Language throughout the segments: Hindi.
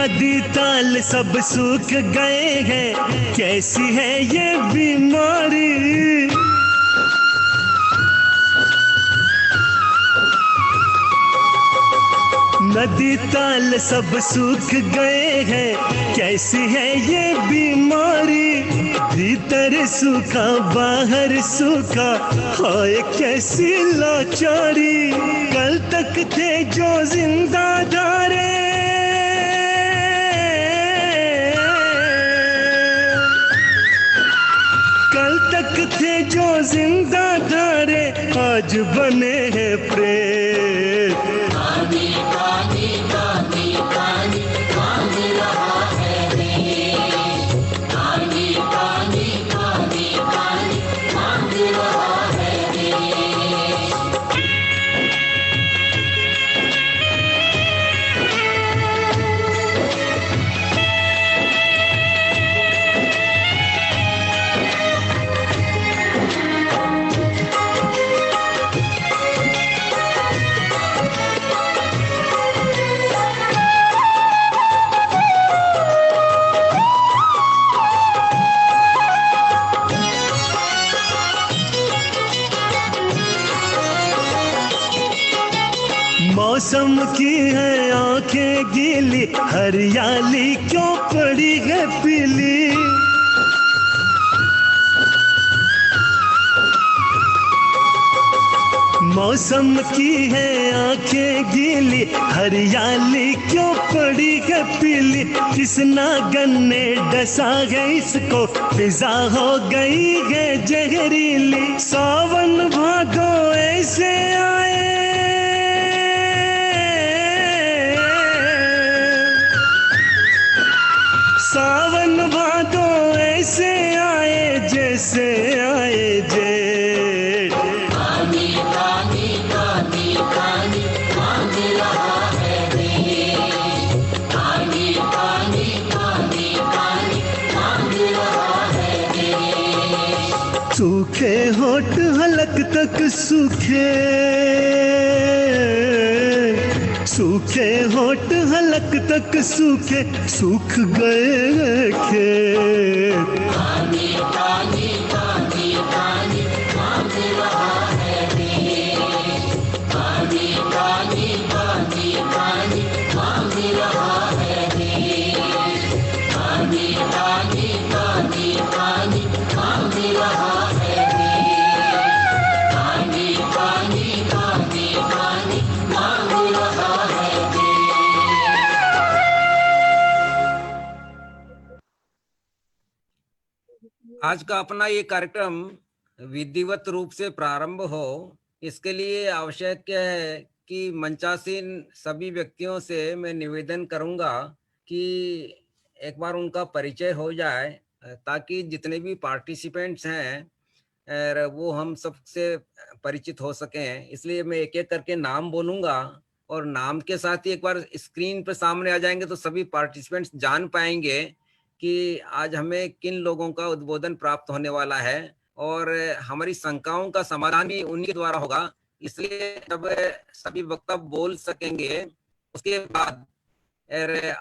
नदी ताल सब सूख गए हैं, कैसी है ये बीमारी। नदी ताल सब सूख गए हैं, कैसी है ये बीमारी। भीतर सूखा बाहर सूखा, हाय कैसी लाचारी। कल तक थे जो जिंदा धारे, कल तक थे जो जिंदा धारे, आज बने हैं प्रेत। पानी पानी पानी पानी मांग रहा है देश। पानी पानी पानी पानी मांग रहा है देश। मौसम की है आंखें गीली, हरियाली क्यों पड़ी है पीली। मौसम की है आंखें गीली, हरियाली क्यों पड़ी है पीली। किस नागन ने डसा है इसको, फिजा हो गई है जहरीली। सावन भादो ऐसे आए, सावन भादो ऐसे आए जैसे आए जेठ। पानी पानी पानी पानी मांग रहा है देश। पानी पानी पानी पानी मांग रहा है देश। सूखे होठ हलक तक सूखे, सूखे होठ हलक तक सूखे, सूख गए खेत। पानी पानी पानी पानी मांग रहा है देश। पानी पानी पानी पानी मांग रहा है देश। पानी पानी पानी पानी मांग रहा है देश। पानी पानी पानी पानी मांग रहा है देश। आज का अपना ये कार्यक्रम विधिवत रूप से प्रारंभ हो, इसके लिए आवश्यक है कि मंचासीन सभी व्यक्तियों से मैं निवेदन करूंगा कि एक बार उनका परिचय हो जाए, ताकि जितने भी पार्टिसिपेंट्स हैं वो हम सबसे परिचित हो सकें। इसलिए मैं एक एक करके नाम बोलूंगा और नाम के साथ ही एक बार स्क्रीन पर सामने आ जाएंगे तो सभी पार्टिसिपेंट्स जान पाएंगे कि आज हमें किन लोगों का उद्बोधन प्राप्त होने वाला है, और हमारी शंकाओं का समाधान भी उन्हीं के द्वारा होगा। इसलिए जब सभी वक्ता बोल सकेंगे, उसके बाद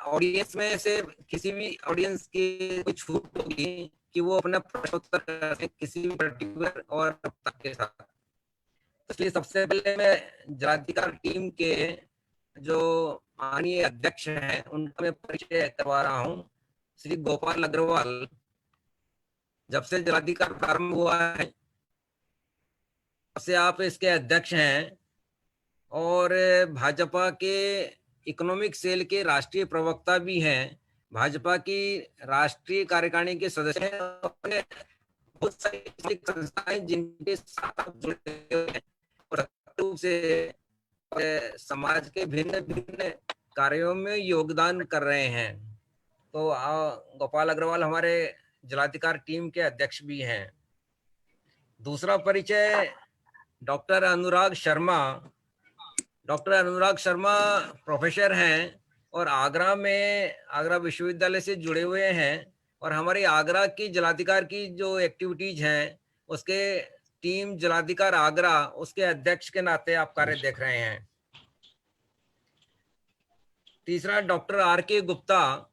ऑडियंस में से किसी भी ऑडियंस की कोई छूट होगी कि वो अपना प्रश्नोत्तर करें किसी भी पर्टिकुलर और वक्ता के साथ। इसलिए सबसे पहले मैं जलाधिकार टीम के जो माननीय अध्यक्ष हैं उनका मैं परिचय करवा रहा हूँ। श्री गोपाल अग्रवाल, जब से जलाधिकार प्रारंभ हुआ है तब से आप इसके अध्यक्ष हैं और भाजपा के इकोनॉमिक सेल के राष्ट्रीय प्रवक्ता भी हैं। भाजपा की राष्ट्रीय कार्यकारिणी के सदस्य हैं। बहुत सारी संस्थाएं जिनके साथ आप जुड़े हुए हैं और रूप से समाज के भिन्न भिन्न कार्यों में योगदान कर रहे हैं। तो गोपाल अग्रवाल हमारे जलाधिकार टीम के अध्यक्ष भी हैं। दूसरा परिचय doctor Anurag Sharma. Doctor Anurag Sharma professor हैं और आगरा विश्वविद्यालय से जुड़े हुए हैं और हमारी आगरा की जलाधिकार की जो एक्टिविटीज हैं उसके टीम जलाधिकार आगरा उसके अध्यक्ष के नाते आप कार्य देख रहे हैं। तीसरा डॉक्टर आर के गुप्ता,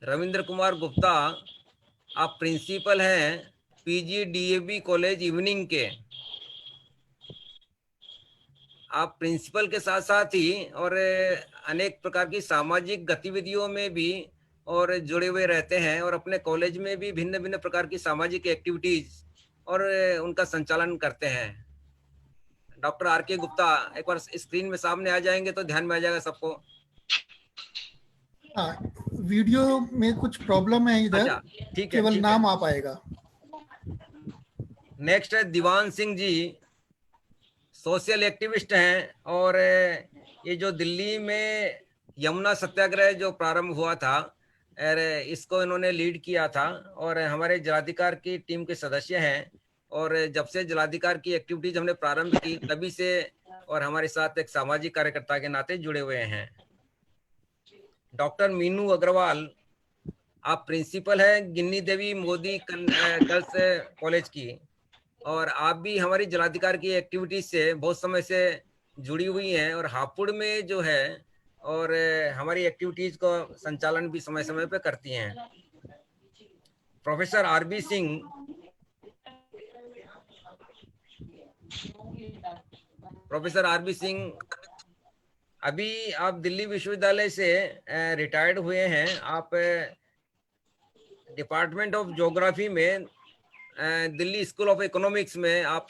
रविंद्र कुमार गुप्ता, आप प्रिंसिपल हैं पीजी डीएवी कॉलेज इवनिंग के। आप प्रिंसिपल के साथ साथ ही और अनेक प्रकार की सामाजिक गतिविधियों में भी और जुड़े हुए रहते हैं, और अपने कॉलेज में भी भिन्न भिन्न प्रकार की सामाजिक एक्टिविटीज और उनका संचालन करते हैं। डॉक्टर आर के गुप्ता एक बार स्क्रीन में सामने आ जाएंगे तो ध्यान में आ जाएगा सबको। हाँ, वीडियो में कुछ प्रॉब्लम है इधर। अच्छा, ठीक है, केवल ठीक है। नाम आ पाएगा। नेक्स्ट है दीवान सिंह जी, सोशल एक्टिविस्ट हैं, और ये जो दिल्ली में यमुना सत्याग्रह जो प्रारंभ हुआ था, और इसको इन्होंने लीड किया था, और हमारे जलाधिकार की टीम के सदस्य हैं। और जब से जलाधिकार की एक्टिविटीज हमने प्रारंभ की तभी से और हमारे साथ एक सामाजिक कार्यकर्ता के नाते जुड़े हुए हैं। डॉक्टर मीनू अग्रवाल, आप प्रिंसिपल हैं गिन्नी देवी मोदी गर्ल्स कॉलेज की, और आप भी हमारी जलाधिकार की एक्टिविटीज से बहुत समय से जुड़ी हुई हैं, और हापुड़ में जो है और हमारी एक्टिविटीज को संचालन भी समय समय पे करती हैं। Professor RB Singh, professor RB Singh अभी आप दिल्ली विश्वविद्यालय से रिटायर्ड हुए हैं। आप डिपार्टमेंट ऑफ ज्योग्राफी में दिल्ली स्कूल ऑफ इकोनॉमिक्स में आप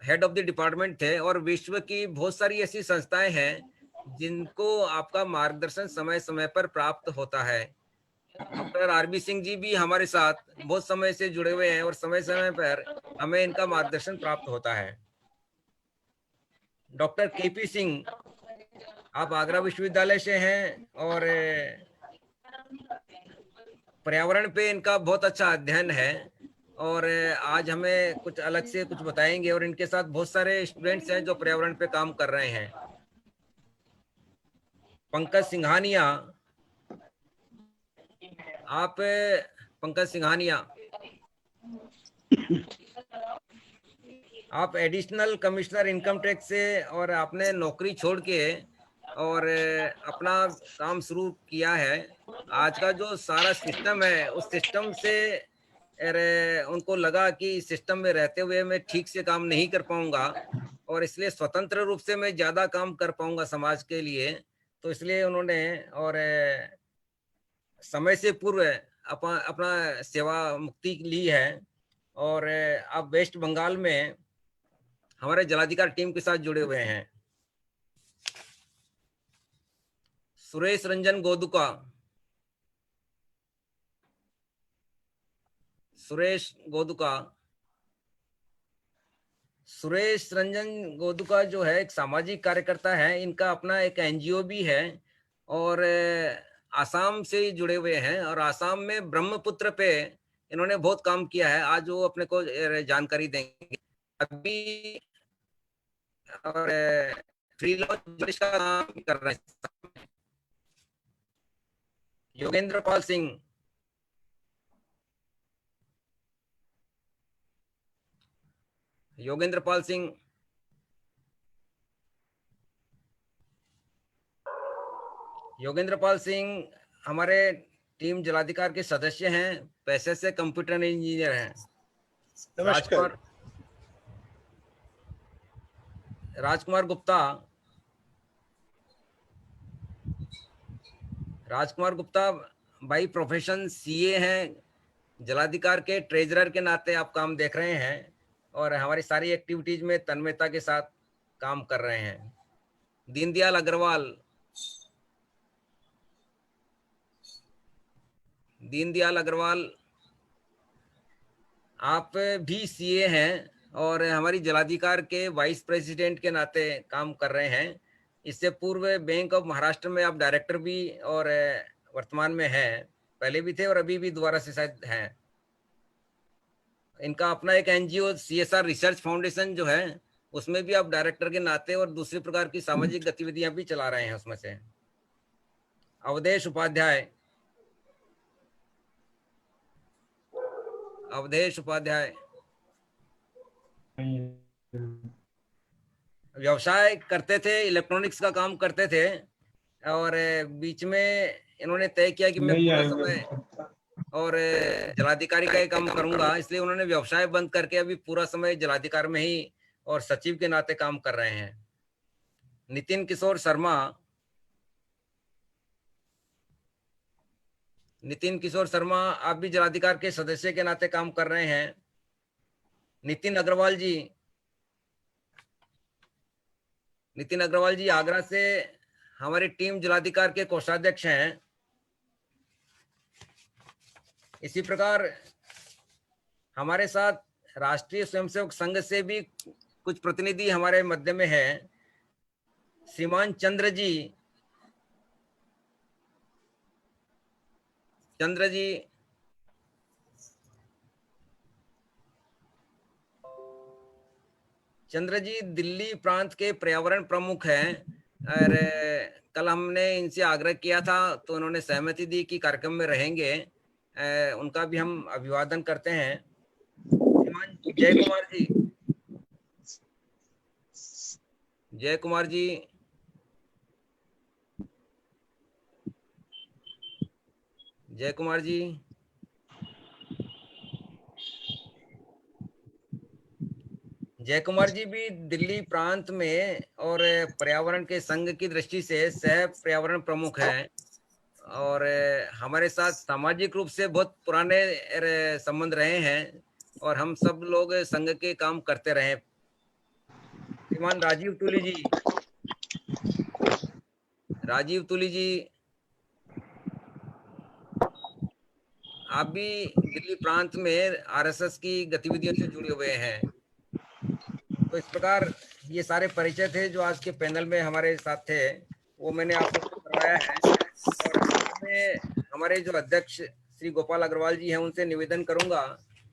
हेड ऑफ द डिपार्टमेंट थे, और विश्व की बहुत सारी ऐसी संस्थाएं हैं जिनको आपका मार्गदर्शन समय समय पर प्राप्त होता है। डॉक्टर आरबी सिंह जी भी हमारे साथ बहुत समय से जुड़े हुए हैं, और समय समय पर हमें इनका मार्गदर्शन प्राप्त होता है। डॉक्टर केपी सिंह, आप आगरा विश्वविद्यालय से हैं, और पर्यावरण पे इनका बहुत अच्छा अध्ययन है, और आज हमें कुछ अलग से कुछ बताएंगे, और इनके साथ बहुत सारे स्टूडेंट्स हैं जो पर्यावरण पे काम कर रहे हैं। पंकज सिंघानिया, आप पंकज सिंघानिया, आप एडिशनल कमिश्नर इनकम टैक्स से, और आपने नौकरी छोड़ के और अपना काम शुरू किया है। आज का जो सारा सिस्टम है उस सिस्टम से उनको लगा कि सिस्टम में रहते हुए मैं ठीक से काम नहीं कर पाऊंगा, और इसलिए स्वतंत्र रूप से मैं ज्यादा काम कर पाऊंगा समाज के लिए, तो इसलिए उन्होंने और समय से पूर्व अपना सेवा मुक्ति ली है, और अब वेस्ट बंगाल में हमारे जलाधिकार टीम के साथ जुड़े हुए हैं। सुरेश रंजन गोदुका, सुरेश रंजन गोदुका जो है एक सामाजिक कार्यकर्ता है। इनका अपना एक एनजीओ भी है, और आसाम से जुड़े हुए हैं, और आसाम में ब्रह्मपुत्र पे इन्होंने बहुत काम किया है। आज वो अपने को जानकारी देंगे। अभी और फ्री लॉन्च का काम कर रहे हैं। योगेंद्र पाल सिंह, योगेंद्र पाल सिंह हमारे टीम जलाधिकार के सदस्य हैं, पैसे से कंप्यूटर इंजीनियर हैं। Rajkumar Gupta by profession CA हैं, जलाधिकार के ट्रेजरर के नाते आप काम देख रहे हैं, और हमारी सारी एक्टिविटीज में तन्मयता के साथ काम कर रहे हैं। दीनदयाल अग्रवाल, आप भी सीए हैं, और हमारी जलाधिकार के वाइस प्रेसिडेंट के नाते काम कर रहे हैं। इससे पूर्व बैंक ऑफ महाराष्ट्र में आप डायरेक्टर भी और वर्तमान में हैं, पहले भी थे और अभी भी दोबारा से शायद हैं। इनका अपना एक एनजीओ सीएसआर रिसर्च फाउंडेशन जो है उसमें भी आप डायरेक्टर के नाते और दूसरी प्रकार की सामाजिक गतिविधियां भी चला रहे हैं उसमें से। अवधेश उपाध्याय, व्यवसाय करते थे, इलेक्ट्रॉनिक्स का काम करते थे, और बीच में इन्होंने तय किया कि मैं पूरा समय और जलाधिकारी का ही काम करूंगा, इसलिए उन्होंने व्यवसाय बंद करके अभी पूरा समय जलाधिकारी में ही और सचिव के नाते काम कर रहे हैं। नितिन किशोर शर्मा, आप भी जलाधिकारी के सदस्य के नाते काम कर रहे हैं। नितिन अग्रवाल जी आगरा से हमारी टीम जलाधिकारी के कोषाध्यक्ष हैं। इसी प्रकार हमारे साथ राष्ट्रीय स्वयंसेवक संघ से भी कुछ प्रतिनिधि हमारे मध्य में है। श्रीमान चंद्र जी दिल्ली प्रांत के पर्यावरण प्रमुख हैं, और कल हमने इनसे आग्रह किया था तो उन्होंने सहमति दी कि कार्यक्रम में रहेंगे। उनका भी हम अभिवादन करते हैं। श्रीमान जय कुमार जी भी दिल्ली प्रांत में और पर्यावरण के संघ की दृष्टि से सह पर्यावरण प्रमुख हैं, और हमारे साथ सामाजिक रूप से बहुत पुराने संबंध रहे हैं, और हम सब लोग संघ के काम करते रहे। श्रीमान राजीव तुली जी, आप भी दिल्ली प्रांत में आरएसएस की गतिविधियों से जुड़े हुए हैं। तो इस प्रकार ये सारे परिचय थे जो आज के पैनल में हमारे साथ थे, वो मैंने आप सबको करवाया है। और मैं हमारे जो अध्यक्ष श्री गोपाल अग्रवाल जी हैं, उनसे निवेदन करूंगा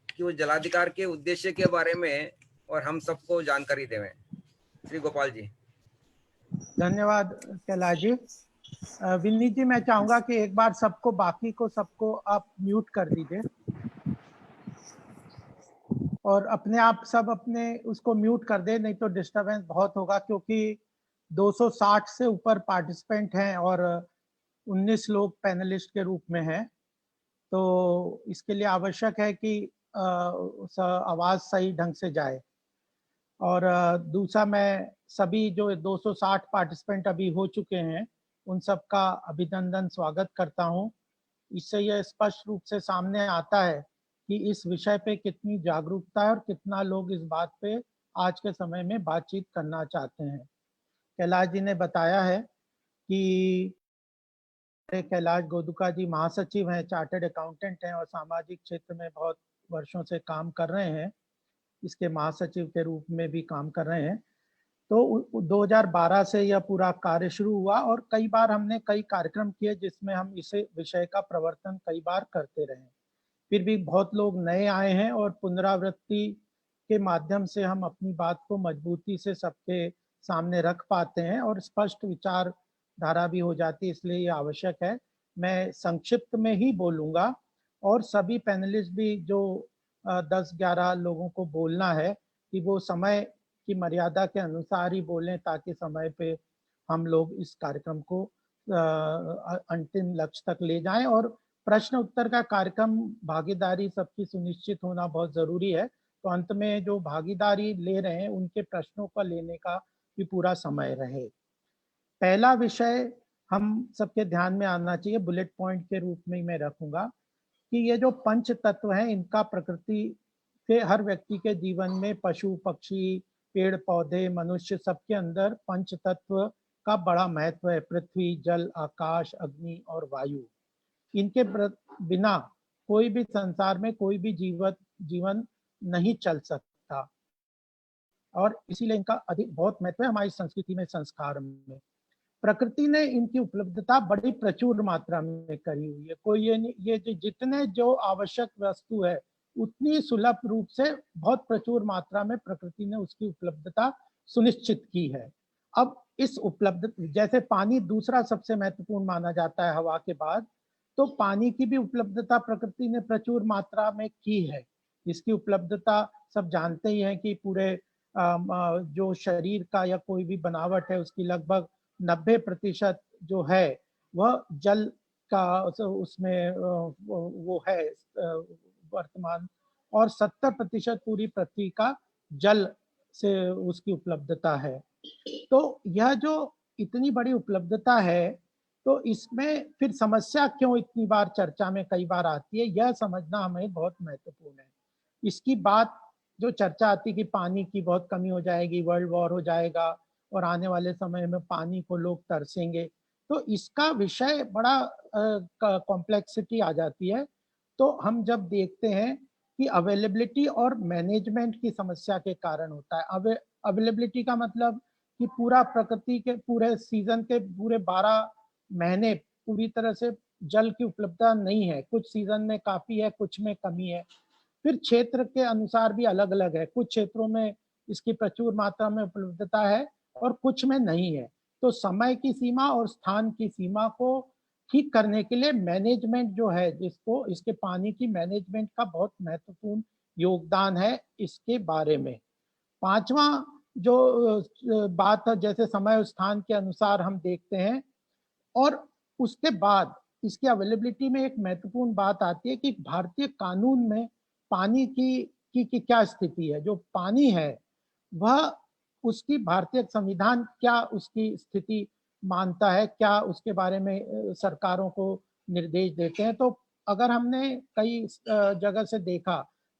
कि वो जलाधिकार के उद्देश्य के बारे में और हम सबको जानकारी देवें। श्री गोपाल जी। धन्यवाद कैलाश जी। विन्नी जी, मैं चाहूंगा कि एक बार सबको आप म्यूट कर दीजिए, और अपने आप सब अपने उसको म्यूट कर दे, नहीं तो डिस्टरबेंस बहुत होगा, क्योंकि 260 से ऊपर पार्टिसिपेंट हैं और 19 लोग पैनलिस्ट के रूप में हैं। तो इसके लिए आवश्यक है कि आवाज सही ढंग से जाए। और दूसरा, मैं सभी जो 260 पार्टिसिपेंट अभी हो चुके हैं उन सब का अभिनंदन स्वागत करता हूं। इससे यह स्पष्ट रूप से सामने आता है कि इस विषय पे कितनी जागरूकता है और कितना लोग इस बात पे आज के समय में बातचीत करना चाहते हैं। कैलाश जी ने बताया है कि कैलाश गोदुका जी महासचिव हैं, चार्टर्ड अकाउंटेंट हैं और सामाजिक क्षेत्र में बहुत वर्षों से काम कर रहे हैं, इसके महासचिव के रूप में भी काम कर रहे हैं। तो 2012 से यह पूरा कार्य शुरू हुआ और कई बार हमने कई कार्यक्रम किए जिसमें हम इसे विषय का प्रवर्तन कई बार करते रहे। फिर भी बहुत लोग नए आए हैं और पुनरावृत्ति के माध्यम से हम अपनी बात को मजबूती से सबके सामने रख पाते हैं और स्पष्ट विचारधारा भी हो जाती है, इसलिए ये आवश्यक है। मैं संक्षिप्त में ही बोलूँगा और सभी पैनलिस्ट भी जो 10-11 लोगों को बोलना है कि वो समय की मर्यादा के अनुसार ही बोलें, ताकि समय पे हम लोग इस कार्यक्रम को अंतिम लक्ष्य तक ले जाएं। और प्रश्न उत्तर का कार्यक्रम, भागीदारी सबकी सुनिश्चित होना बहुत जरूरी है। तो अंत में जो भागीदारी ले रहे हैं उनके प्रश्नों का लेने का भी पूरा समय रहे। पहला विषय हम सबके ध्यान में आना चाहिए, बुलेट पॉइंट के रूप में मैं रखूंगा, कि ये जो पंच तत्व हैं इनका प्रकृति के हर व्यक्ति के जीवन में, पशु पक्षी पेड़ पौधे मनुष्य सबके अंदर पंच तत्व का बड़ा महत्व है। पृथ्वी, जल, आकाश, अग्नि और वायु, इनके बिना कोई भी संसार में कोई भी जीवन नहीं चल सकता और इसीलिए इनका अधिक बहुत महत्व है हमारी संस्कृति में, संस्कार में। प्रकृति ने इनकी उपलब्धता बड़ी प्रचुर मात्रा में करी हुई है। कोई ये जितने जो आवश्यक वस्तु है उतनी सुलभ रूप से बहुत प्रचुर मात्रा में प्रकृति ने उसकी उपलब्धता सुनिश्चित की है। अब इस उपलब्ध, जैसे पानी दूसरा सबसे महत्वपूर्ण माना जाता है हवा के बाद, तो पानी की भी उपलब्धता प्रकृति ने प्रचुर मात्रा में की है। इसकी उपलब्धता सब जानते ही हैं कि पूरे जो शरीर का या कोई भी बनावट है उसकी लगभग 90% जो है वह जल का उसमें वो है वर्तमान, और 70% पूरी पृथ्वी का जल से उसकी उपलब्धता है। तो यह जो इतनी बड़ी उपलब्धता है, तो इसमें फिर समस्या क्यों इतनी बार चर्चा में कई बार आती है, यह समझना हमें बहुत महत्वपूर्ण है। इसकी बात जो चर्चा आती है कि पानी की बहुत कमी हो जाएगी, वर्ल्ड वॉर हो जाएगा और आने वाले समय में पानी को लोग तरसेंगे, तो इसका विषय बड़ा कॉम्प्लेक्सिटी आ जाती है। तो हम जब देखते हैं कि अवेलेबिलिटी और मैनेजमेंट की समस्या के कारण होता है। अवेलेबिलिटी का मतलब कि पूरा प्रकृति के पूरे सीजन के पूरे 12 महीने पूरी तरह से जल की उपलब्धता नहीं है, कुछ सीजन में काफी है, कुछ में कमी है। फिर क्षेत्र के अनुसार भी अलग अलग है, कुछ क्षेत्रों में इसकी प्रचुर मात्रा में उपलब्धता है और कुछ में नहीं है। तो समय की सीमा और स्थान की सीमा को ठीक करने के लिए मैनेजमेंट जो है, जिसको इसके पानी की मैनेजमेंट का बहुत महत्वपूर्ण योगदान है इसके बारे में। पांचवा जो बात है, जैसे समय और स्थान के अनुसार हम देखते हैं, और उसके बाद इसकी अवेलेबिलिटी में एक महत्वपूर्ण बात आती है कि भारतीय कानून में पानी की क्या स्थिति है। जो पानी है वह उसकी भारतीय संविधान क्या उसकी स्थिति मानता है, क्या उसके बारे में सरकारों को निर्देश देते हैं। तो अगर हमने कई जगह से देखा,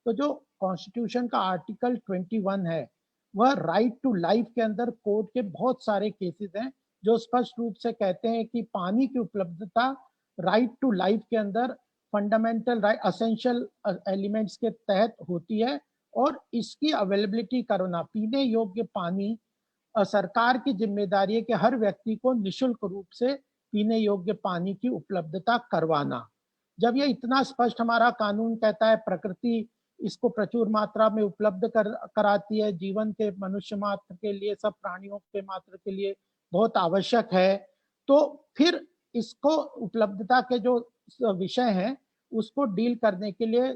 तो जो कॉन्स्टिट्यूशन का आर्टिकल 21 है, वह राइट टू लाइफ के अंदर कोर्ट के बहुत सारे केसेस हैं जो स्पष्ट रूप से कहते हैं कि पानी की उपलब्धता राइट टू लाइफ के अंदर फंडामेंटल राइट असेंशियल एलिमेंट्स के तहत होती है, और इसकी अवेलेबिलिटी करना, पीने योग्य पानी सरकार की जिम्मेदारी है कि हर व्यक्ति को निशुल्क रूप से पीने योग्य पानी की उपलब्धता करवाना। जब ये इतना स्पष्ट हमारा कानून कहता है, प्रकृति इसको प्रचुर मात्रा में उपलब्ध कराती है, जीवन के मनुष्य मात्र के लिए, सब प्राणियों के मात्र के लिए बहुत आवश्यक है, तो फिर इसको उपलब्धता के जो विषय हैं उसको डील करने के लिए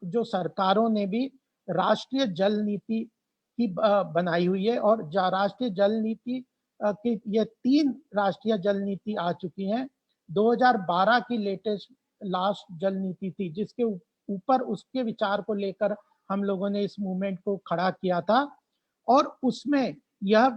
जो सरकारों ने भी राष्ट्रीय जल नीति की बनाई हुई है, और राष्ट्रीय जल नीति की ये 3 राष्ट्रीय जल नीति आ चुकी हैं। 2012 की लेटेस्ट लास्ट जल नीति थी, जिसके ऊपर उसके विचार को लेकर हम लोगों ने इस मूवमेंट को खड़ा किया था, और उसमें यह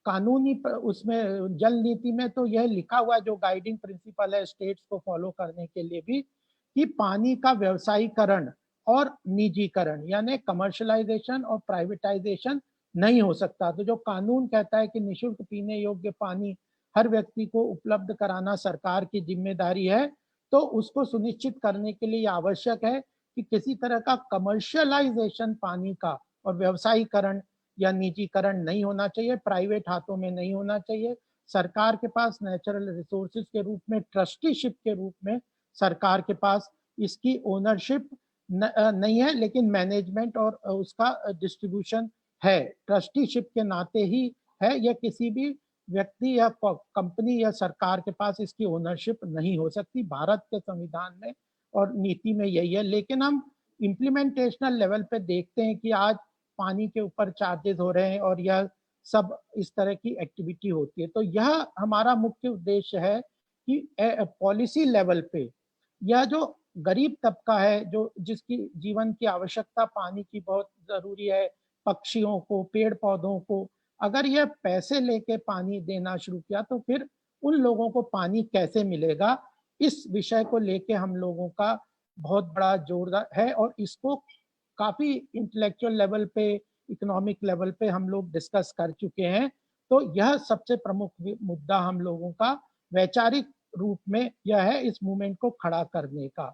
कानूनी उसमें जल नीति में तो यह लिखा हुआ जो गाइडिंग प्रिंसिपल है स्टेट्स को फॉलो करने के लिए भी, कि पानी का व्यवसायीकरण और निजीकरण यानी कमर्शलाइजेशन और प्राइवेटाइजेशन नहीं हो सकता। तो जो कानून कहता है कि निशुल्क पीने योग्य पानी हर व्यक्ति को उपलब्ध कराना सरकार की जिम्मेदारी है, तो उसको सुनिश्चित करने के लिए आवश्यक है कि किसी तरह का कमर्शियलाइजेशन पानी का और व्यवसायीकरण या निजीकरण नहीं होना चाहिए, प्राइवेट हाथों में नहीं होना चाहिए। सरकार के पास नेचुरल रिसोर्सेज के रूप में, ट्रस्टीशिप के रूप में सरकार के पास इसकी ओनरशिप नहीं है, लेकिन मैनेजमेंट और उसका डिस्ट्रीब्यूशन है। ट्रस्टीशिप के नाते ही है, यह किसी भी व्यक्ति या कंपनी या सरकार के पास इसकी ओनरशिप नहीं हो सकती। भारत के संविधान में और नीति में यही है, लेकिन हम इम्प्लीमेंटेशनल लेवल पे देखते हैं कि आज पानी के ऊपर चार्जेस हो रहे हैं और यह सब इस तरह की एक्टिविटी होती है। तो यह हमारा मुख्य उद्देश्य है कि पॉलिसी लेवल पे यह जो गरीब तबका है, जो जिसकी जीवन की आवश्यकता पानी की बहुत जरूरी है, पक्षियों को, पेड़ पौधों को, अगर यह पैसे लेके पानी देना शुरू किया तो फिर उन लोगों को पानी कैसे मिलेगा, इस विषय को लेके हम लोगों का बहुत बड़ा जोर है, और इसको काफी इंटेलेक्चुअल लेवल पे, इकोनॉमिक लेवल पे हम लोग डिस्कस कर चुके हैं। तो यह सबसे प्रमुख मुद्दा हम लोगों का वैचारिक रूप में यह है इस मूवमेंट को खड़ा करने का।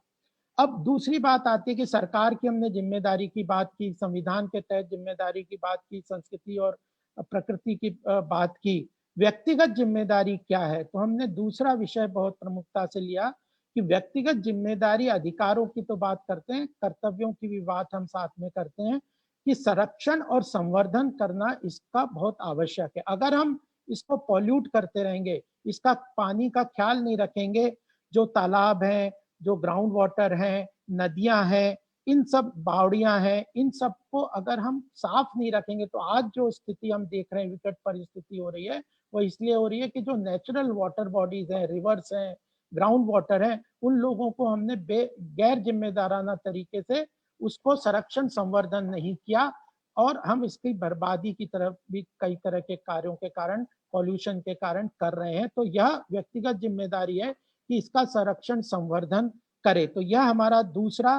अब दूसरी बात आती है कि सरकार की हमने जिम्मेदारी की बात की, संविधान के तहत जिम्मेदारी की बात की, संस्कृति और प्रकृति की बात की, व्यक्तिगत जिम्मेदारी क्या है। तो हमने दूसरा विषय बहुत प्रमुखता से लिया कि व्यक्तिगत जिम्मेदारी, अधिकारों की तो बात करते हैं, कर्तव्यों की भी बात हम साथ में करते हैं कि संरक्षण और संवर्धन करना इसका बहुत आवश्यक है। अगर हम इसको पॉल्यूट करते रहेंगे, इसका पानी का ख्याल नहीं रखेंगे, जो तालाब हैं, जो ग्राउंड वाटर हैं, नदियां हैं, इन सब बावड़ियां हैं, इन सबको अगर हम साफ नहीं रखेंगे तो आज जो स्थिति हम देख रहे हैं, विकट परिस्थिति हो रही है, वो इसलिए हो रही है कि जो नेचुरल वाटर बॉडीज हैं, रिवर्स हैं, ग्राउंड वाटर है, उन लोगों को हमने गैर जिम्मेदाराना तरीके से उसको संरक्षण संवर्धन नहीं किया और हम इसकी बर्बादी की तरफ भी कई तरह के कार्यों के कारण, पॉल्यूशन के कारण कर रहे हैं। तो यह व्यक्तिगत जिम्मेदारी है कि इसका संरक्षण संवर्धन करे। तो यह हमारा दूसरा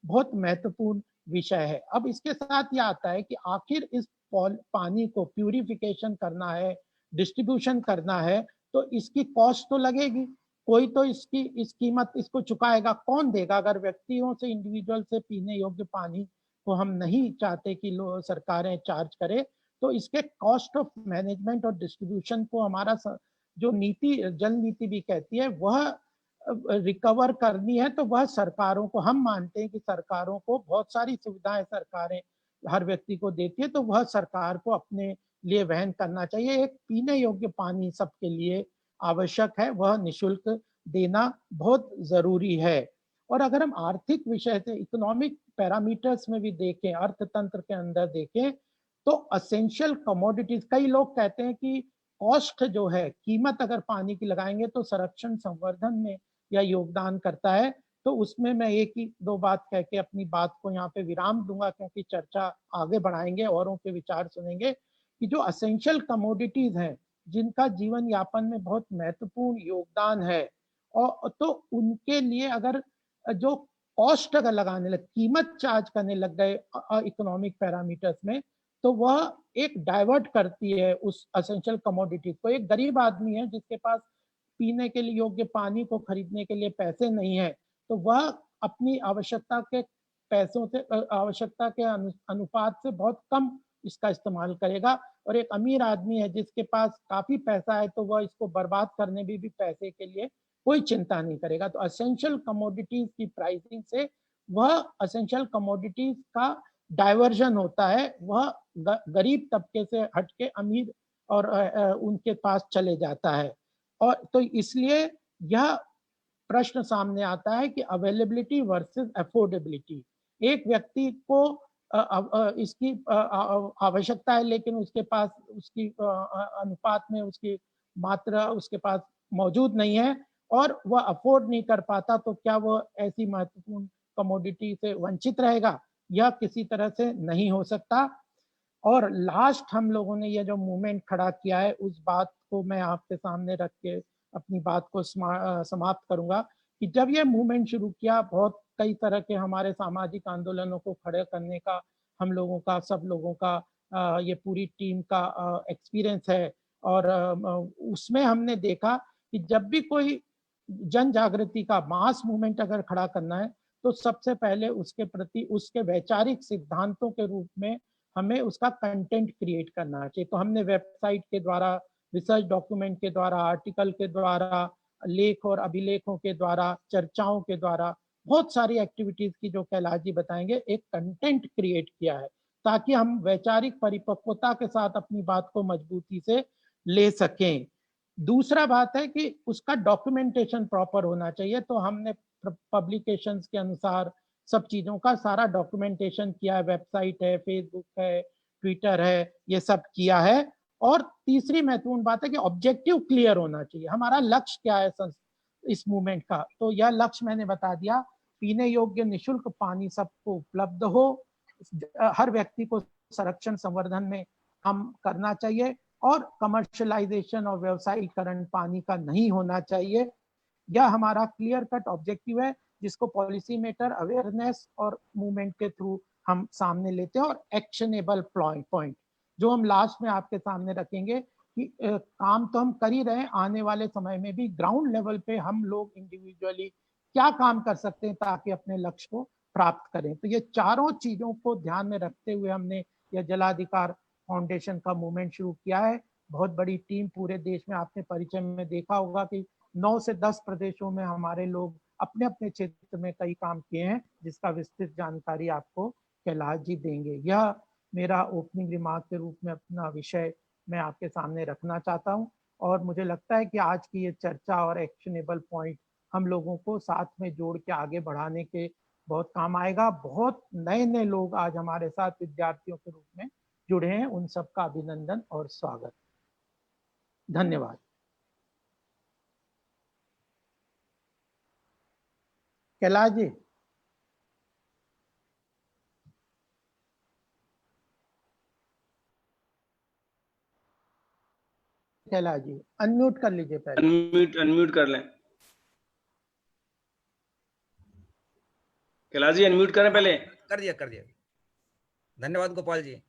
बहुत महत्वपूर्ण विषय है। अब इसके साथ यह आता है कि आखिर इस पानी को प्यूरिफिकेशन करना है, डिस्ट्रीब्यूशन करना है, तो इसकी कॉस्ट तो लगेगी, कोई तो इस कीमत इसको चुकाएगा। कौन देगा? अगर व्यक्तियों से, इंडिविजुअल से पीने योग्य पानी को हम नहीं चाहते कि सरकारें चार्ज करें, तो इसके कॉस्ट ऑफ मैनेजमेंट और डिस्ट्रीब्यूशन को हमारा जो नीति, जल नीति भी कहती है, वह रिकवर करनी है। तो वह सरकारों को, हम मानते हैं कि सरकारों को बहुत सारी सुविधाएं सरकारें हर व्यक्ति को देती है, तो वह सरकार को अपने लिए वहन करना चाहिए। एक पीने योग्य पानी सबके लिए आवश्यक है, वह निशुल्क देना बहुत जरूरी है। और अगर हम आर्थिक विषय से, इकोनॉमिक पैरामीटर्स में भी देखें, अर्थतंत्र के अंदर देखें, तो असेंशियल कमोडिटीज, कई लोग कहते हैं कि कॉस्ट जो है, कीमत अगर पानी की लगाएंगे तो संरक्षण संवर्धन में या योगदान करता है। तो उसमें मैं एक ही दो बात कह के अपनी बात को यहाँ पे विराम दूंगा, क्योंकि चर्चा आगे बढ़ाएंगे, औरों के विचार सुनेंगे। कि जो असेंशियल कमोडिटीज हैं, जिनका जीवन यापन में बहुत महत्वपूर्ण योगदान है, और तो उनके लिए अगर जो कॉस्ट अगर लगाने लग, कीमत चार्ज करने लग गए इकोनॉमिक पैरामीटर्स में, तो वह एक डाइवर्ट करती है उस असेंशियल कमोडिटी को। एक गरीब आदमी है जिसके पास पीने के लिए योग्य पानी को खरीदने के लिए पैसे नहीं है, तो वह अपनी आवश्यकता के पैसों से, आवश्यकता के अनुपात से बहुत कम इसका इस्तेमाल करेगा। और एक अमीर आदमी है जिसके पास काफी पैसा है, तो वह इसको बर्बाद करने में भी पैसे के लिए कोई चिंता नहीं करेगा। तो असेंशियल कमोडिटीज की प्राइसिंग से वह असेंशियल कमोडिटीज का डाइवर्जन होता है, वह गरीब तबके से हटके अमीर और उनके पास चले जाता है। और तो इसलिए यह प्रश्न सामने आता है कि अवेलेबिलिटी वर्सेस अफोर्डेबिलिटी। एक व्यक्ति को इसकी आवश्यकता है, लेकिन उसके पास उसकी अनुपात में उसकी मात्रा उसके पास मौजूद नहीं है और वह अफोर्ड नहीं कर पाता, तो क्या वह ऐसी महत्वपूर्ण कमोडिटी से वंचित रहेगा? यह किसी तरह से नहीं हो सकता। और लास्ट हम लोगों ने यह जो मूवमेंट खड़ा किया है, उस बात को मैं आपके सामने रख के अपनी बात को समाप्त करूंगा कि जब यह मूवमेंट शुरू किया, बहुत कई तरह के हमारे सामाजिक आंदोलनों को खड़े करने का हम लोगों का, सब लोगों का ये पूरी टीम का एक्सपीरियंस है। और उसमें हमने देखा कि जब भी कोई जन जागृति का मास मूवमेंट अगर खड़ा करना है, तो सबसे पहले उसके प्रति उसके वैचारिक सिद्धांतों के रूप में हमें उसका कंटेंट क्रिएट करना चाहिए। तो हमने वेबसाइट के द्वारा, रिसर्च डॉक्यूमेंट के द्वारा, आर्टिकल के द्वारा, लेख और अभिलेखों के द्वारा, चर्चाओं के द्वारा, बहुत सारी एक्टिविटीज की जो कैलाश जी बताएंगे, एक कंटेंट क्रिएट किया है ताकि हम वैचारिक परिपक्वता के साथ अपनी बात को मजबूती से ले सकें। दूसरा बात है कि उसका डॉक्यूमेंटेशन प्रॉपर होना चाहिए। तो हमने पब्लिकेशंस के अनुसार सब चीजों का सारा डॉक्यूमेंटेशन किया है, वेबसाइट है, फेसबुक है, ट्विटर है, ये सब किया है। और तीसरी महत्वपूर्ण बात है कि ऑब्जेक्टिव क्लियर होना चाहिए, हमारा लक्ष्य क्या है इस मूवमेंट का। तो यह लक्ष्य मैंने बता दिया, पीने योग्य निशुल्क पानी सबको उपलब्ध हो, हर व्यक्ति को संरक्षण संवर्धन में काम करना चाहिए, और कमर्शियलाइजेशन और व्यवसायीकरण पानी का नहीं होना चाहिए। यह हमारा क्लियर कट ऑब्जेक्टिव है, जिसको पॉलिसी मेकर, अवेयरनेस और मूवमेंट के थ्रू हम सामने लेते हैं। और एक्शनेबल पॉइंट जो हम लास्ट में आपके सामने रखेंगे कि काम तो हम कर ही रहे हैं, आने वाले समय में भी ग्राउंड लेवल पे हम लोग इंडिविजुअली क्या काम कर सकते हैं ताकि अपने लक्ष्य को प्राप्त करें। तो ये चारों चीजों को ध्यान में रखते हुए हमने यह जलाधिकार फाउंडेशन का मूवमेंट शुरू किया है। बहुत बड़ी टीम पूरे देश में, आपने परिचय में देखा होगा कि 9 से 10 प्रदेशों में हमारे लोग अपने अपने क्षेत्र में कई काम किए हैं, जिसका विस्तृत जानकारी आपको कैलाश जी देंगे। यह मेरा ओपनिंग रिमार्क के रूप में अपना विषय मैं आपके सामने रखना चाहता हूं। और मुझे लगता है कि आज की ये चर्चा और एक्शनेबल पॉइंट हम लोगों को साथ में जोड़ के आगे बढ़ाने के बहुत काम आएगा। बहुत नए नए लोग आज हमारे साथ विद्यार्थियों के रूप में जुड़े हैं, उन सबका अभिनंदन और स्वागत। धन्यवाद। कैलाश जी, कैलाश जी अनम्यूट कर लीजिए पहले। अनम्यूट कर लें। कैलाश जी अनम्यूट करें पहले। कर दिया। धन्यवाद गोपाल जी।